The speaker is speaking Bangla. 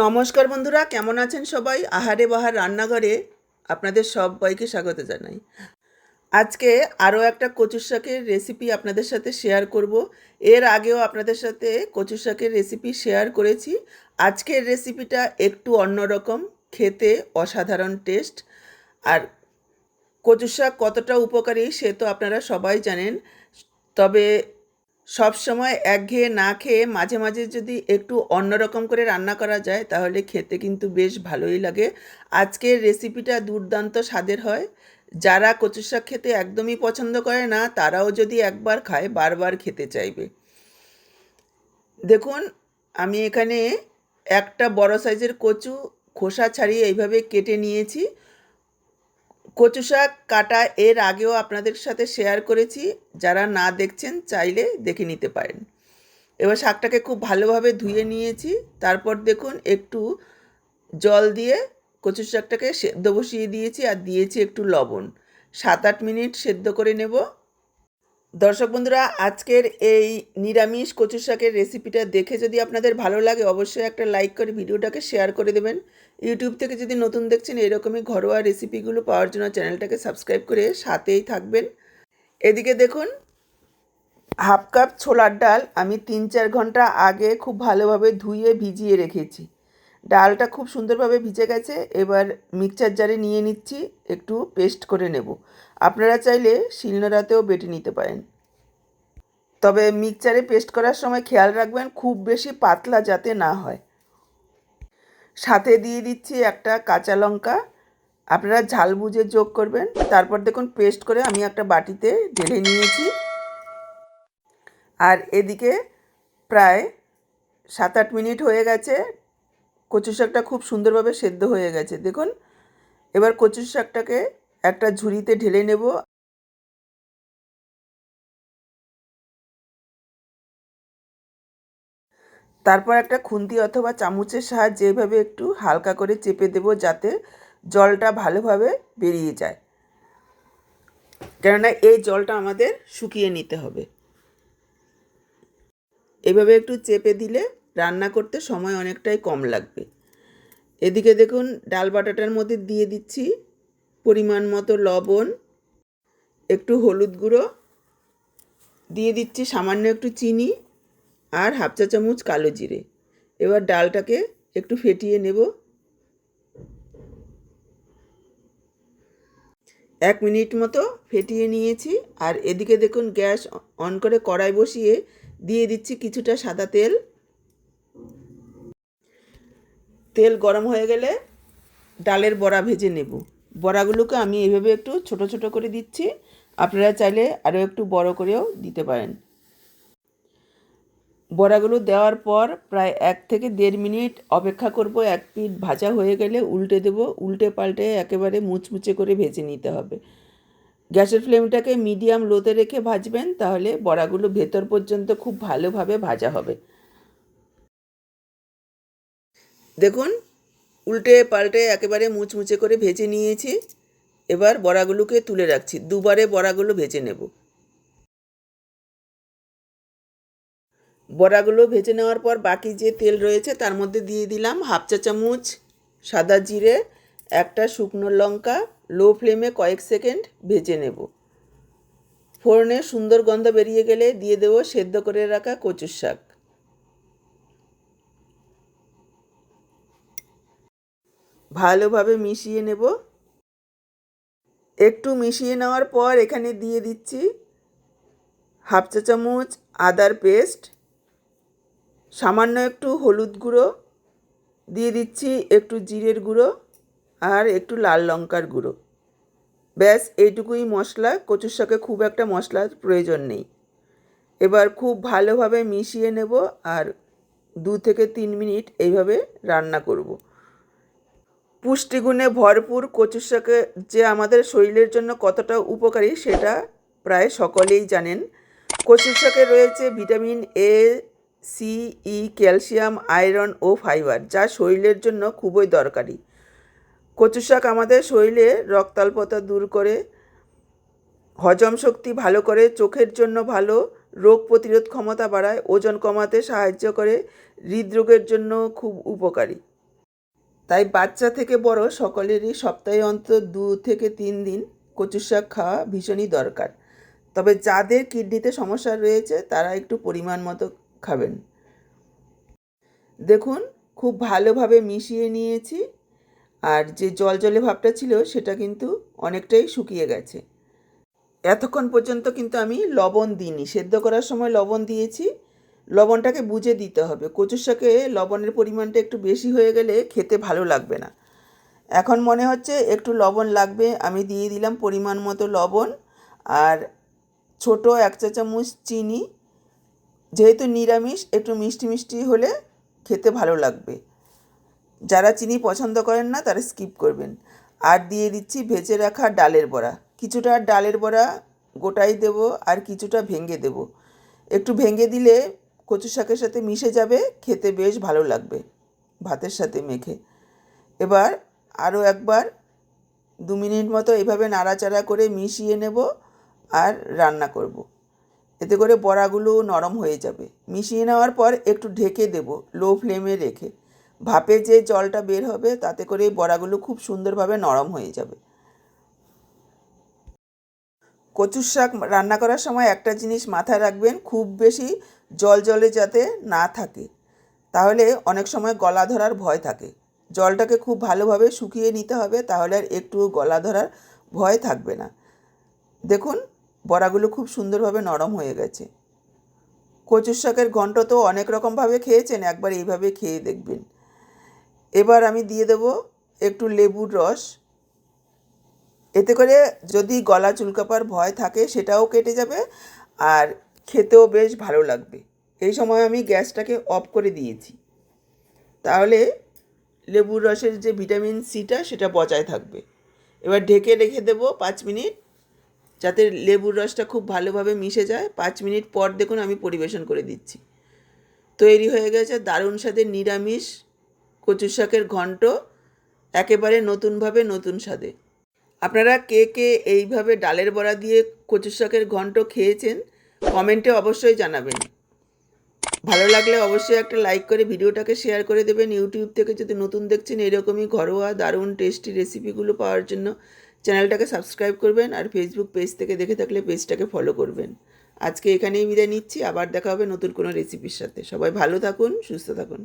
নমস্কার বন্ধুরা, কেমন আছেন সবাই? আহারে বাহার রান্নাঘরে আপনাদের সবাইকে স্বাগত জানাই। আজকে আরও একটা কচুর শাকের রেসিপি আপনাদের সাথে শেয়ার করব। এর আগেও আপনাদের সাথে কচুর শাকের রেসিপি শেয়ার করেছি। আজকের রেসিপিটা একটু অন্যরকম, খেতে অসাধারণ টেস্ট। আর কচুর শাক কতটা উপকারী সে তো আপনারা সবাই জানেন। তবে সব সময় একঘেয়ে না খেয়ে মাঝে মাঝে যদি একটু অন্যরকম করে রান্না করা যায় তাহলে খেতে কিন্তু বেশ ভালোই লাগে। আজকের রেসিপিটা দুর্দান্ত স্বাদের হয়। যারা কচু শাক খেতে একদমই পছন্দ করে না তারাও যদি একবার খায় বারবার খেতে চাইবে। দেখুন, আমি এখানে একটা বড় সাইজের কচু খোসা ছাড়িয়ে এইভাবে কেটে নিয়েছি। কচু শাক কাটা এর আগেও আপনাদের সাথে শেয়ার করেছি, যারা না দেখছেন চাইলে দেখে নিতে পারেন। এবার শাকটাকে খুব ভালোভাবে ধুয়ে নিয়েছি। তারপর দেখুন একটু জল দিয়ে কচু শাকটাকে সেদ্ধ বসিয়ে দিয়েছি আর দিয়েছি একটু লবণ। 7-8 মিনিট সেদ্ধ করে নেব। দর্শক বন্ধুরা, আজকের এই নিরামিষ কচু শাকের রেসিপিটা দেখে যদি আপনাদের ভালো লাগে অবশ্যই একটা লাইক করে ভিডিওটাকে শেয়ার করে দেবেন। ইউটিউব থেকে যদি নতুন দেখছেন এরকমই ঘরোয়া রেসিপিগুলো পাওয়ার জন্য চ্যানেলটাকে সাবস্ক্রাইব করে সাথেই থাকবেন। এদিকে দেখুন, হাফ কাপ ছোলার ডাল আমি 3-4 ঘন্টা আগে খুব ভালোভাবে ধুয়ে ভিজিয়ে রেখেছি। ডালটা খুব সুন্দরভাবে ভিজে গেছে। এবার মিক্সচার জারে নিয়ে নিচ্ছি, একটু পেস্ট করে নেব। আপনারা চাইলে শিলনোড়াতেও বেটে নিতে পারেন, তবে মিক্সচারে পেস্ট করার সময় খেয়াল রাখবেন খুব বেশি পাতলা যাতে না হয়। সাথে দিয়ে দিচ্ছি একটা কাঁচা লঙ্কা, আপনারা ঝাল বুঝে যোগ করবেন। তারপর দেখুন পেস্ট করে আমি একটা বাটিতে ঢেলে নিয়েছি। আর এদিকে প্রায় 7-8 মিনিট হয়ে গেছে। কচু শাকটা খুব সুন্দরভাবে সেদ্ধ হয়ে গেছে দেখুন। এবার কচু শাকটাকে একটা ঝুড়িতে ঢেলে নেব। তারপর একটা খুন্তি অথবা চামচের সাহায্যে এভাবে একটু হালকা করে চেপে দেব যাতে জলটা ভালোভাবে বেরিয়ে যায়, কেননা এই জলটা আমাদের শুকিয়ে নিতে হবে। এভাবে একটু চেপে দিলে রান্না করতে সময় অনেকটাই কম লাগবে। এদিকে দেখুন ডাল বাটাটার মধ্যে দিয়ে দিচ্ছি পরিমাণ মতো লবণ, একটু হলুদ গুঁড়ো, দিয়ে দিচ্ছি সামান্য একটু চিনি আর হাফ চা চামচ কালো জিরে। এবার ডালটাকে একটু ফেটিয়ে নেব। 1 মিনিট মতো ফেটিয়ে নিয়েছি। আর এদিকে দেখুন গ্যাস অন করে কড়াই বসিয়ে দিয়ে দিচ্ছি কিছুটা সাদা তেল। তেল গরম হয়ে গেলে ডালের বড়া ভেজে নেব। বড়াগুলোকে আমি এভাবে একটু ছোট ছোট করে দিচ্ছি, আপনারা চাইলে আরও একটু বড় করেও দিতে পারেন। বড়াগুলো দেওয়ার পর প্রায় 1 থেকে 1.5 মিনিট অপেক্ষা করব। এক পিঠ ভাজা হয়ে গেলে উল্টে দেব। উল্টে পাল্টে একেবারে মুচমুচে করে ভেজে নিতে হবে। গ্যাসের ফ্লেমটাকে মিডিয়াম লোতে রেখে ভাজবেন, তাহলে বড়াগুলো ভেতর পর্যন্ত খুব ভালোভাবে ভাজা হবে। দেখুন উল্টে পাল্টে একেবারে মুচমুচে করে ভেজে নিয়েছি। এবার বড়াগুলোকে তুলে রাখছি, দুবারে বড়াগুলো ভেজে নেব। বড়াগুলো ভেজে নেওয়ার পর বাকি যে তেল রয়েছে তার মধ্যে দিয়ে দিলাম হাফ চা চামচ সাদা জিরে, একটা শুকনো লঙ্কা। লো ফ্লেমে কয়েক সেকেন্ড ভেজে নেব। ফোড়নে সুন্দর গন্ধ বেরিয়ে গেলে দিয়ে দেবো সেদ্ধ করে রাখা কচুর শাক। ভালোভাবে মিশিয়ে নেব। একটু মিশিয়ে নেওয়ার পর এখানে দিয়ে দিচ্ছি হাফ চা চামচ আদার পেস্ট, সামান্য একটু হলুদ গুঁড়ো, দিয়ে দিচ্ছি একটু জিরের গুঁড়ো আর একটু লাল লঙ্কার গুঁড়ো। ব্যাস এইটুকুই মশলা। কচুর শাকে খুব একটা মশলার প্রয়োজন নেই। এবার খুব ভালোভাবে মিশিয়ে নেব আর 2 থেকে 3 মিনিট এইভাবে রান্না করব। পুষ্টিগুণে ভরপুর কচুর শাকে যে আমাদের শরীরের জন্য কতটা উপকারী সেটা প্রায় সকলেই জানেন। কচুর শাকে রয়েছে vitamin A, C, E, calcium, iron ও ফাইবার, যা শরীরের জন্য খুবই দরকারি। কচু শাক আমাদের শরীরে রক্তাল্পতা দূর করে, হজম শক্তি ভালো করে, চোখের জন্য ভালো, রোগ প্রতিরোধ ক্ষমতা বাড়ায়, ওজন কমাতে সাহায্য করে, হৃদরোগের জন্য খুব উপকারী। তাই বাচ্চা থেকে বড় সকলেরই সপ্তাহে অন্তত 2 থেকে 3 দিন কচুর শাক খাওয়া ভীষণই দরকার। তবে যাদের কিডনিতে সমস্যা রয়েছে তারা একটু পরিমাণ মতো খাবেন। দেখুন, খুব ভালোভাবে মিশিয়ে নিয়েছি, আর যে জলজলে ভাবটা ছিল সেটা কিন্তু অনেকটাই শুকিয়ে গেছে। এতক্ষণ পর্যন্ত কিন্তু আমি লবণ দিইনি, সেদ্ধ করার সময় লবণ দিয়েছি। লবণটাকে বুঝে দিতে হবে, কচুর শাকে লবণের পরিমাণটা একটু বেশি হয়ে গেলে খেতে ভালো লাগবে না। এখন মনে হচ্ছে একটু লবণ লাগবে, আমি দিয়ে দিলাম পরিমাণ মতো লবণ, আর ছোট 1 চা চামচ চিনি। যেহেতু নিরামিষ একটু মিষ্টি মিষ্টি হলে খেতে ভালো লাগবে। যারা চিনি পছন্দ করেন না তারা স্কিপ করবেন। আর দিয়ে দিচ্ছি ভেজে রাখা ডালের বড়া। কিছুটা ডালের বড়া গোটাই দেব, আর কিছুটা ভেঙে দেব। একটু ভেঙে দিলে কচু শাকের সাথে মিশে যাবে, খেতে বেশ ভালো লাগবে ভাতের সাথে মেখে। এবার আরও একবার 2 মিনিট মতো এভাবে নাড়াচাড়া করে মিশিয়ে নেব আর রান্না করব। এতে করে বড়াগুলো নরম হয়ে যাবে। মিশিয়ে নেওয়ার পর একটু ঢেকে দেব লো ফ্লেমে রেখে। ভাপে যে জলটা বের হবে তাতে করে বড়াগুলো খুব সুন্দরভাবে নরম হয়ে যাবে। কচুর শাক রান্না করার সময় একটা জিনিস মাথায় রাখবেন, খুব বেশি জলে যাতে না থাকে, তাহলে অনেক সময় গলা ধরার ভয় থাকে। জলটাকে খুব ভালোভাবে শুকিয়ে নিতে হবে, তাহলে আর একটুও গলা ধরার ভয় থাকবে না। দেখুন, বড়াগুলো খুব সুন্দরভাবে নরম হয়ে গেছে। কচুর শাকের ঘন্ট তো অনেক রকমভাবে খেয়েছেন, একবার এইভাবে খেয়ে দেখবেন। এবার আমি দিয়ে দেব একটু লেবুর রস। এতে করে যদি গলা চুলকাবার ভয় থাকে সেটাও কেটে যাবে, আর খেতেও বেশ ভালো লাগবে। এই সময় আমি গ্যাসটাকে অফ করে দিয়েছি, তাহলে লেবুর রসের যে ভিটামিন সিটা সেটা বজায় থাকবে। এবার ঢেকে রেখে দেবো 5 মিনিট, যাতে লেবুর রসটা খুব ভালোভাবে মিশে যায়। 5 মিনিট পর দেখুন আমি পরিবেশন করে দিচ্ছি। তৈরি হয়ে গেছে দারুণ স্বাদের নিরামিষ কচুর শাকের ঘন্ট, একেবারে নতুনভাবে, নতুন স্বাদে। আপনারা কে কে এইভাবে ডালের বড়া দিয়ে কচুর শাকের ঘন্ট খেয়েছেন কমেন্টে অবশ্যই জানাবেন। ভালো লাগলে অবশ্যই একটা লাইক করে ভিডিওটাকে শেয়ার করে দেবেন। ইউটিউব থেকে যদি নতুন দেখছেন এরকমই ঘরোয়া দারুণ টেস্টি রেসিপিগুলো পাওয়ার জন্য চ্যানেলটাকে সাবস্ক্রাইব করবেন, আর ফেসবুক পেজ থেকে দেখে থাকলে পেজটাকে ফলো করবেন। আজকে এখানেই বিদায় নিচ্ছি, আবার দেখা হবে নতুন কোনো রেসিপির সাথে। সবাই ভালো থাকুন, সুস্থ থাকুন।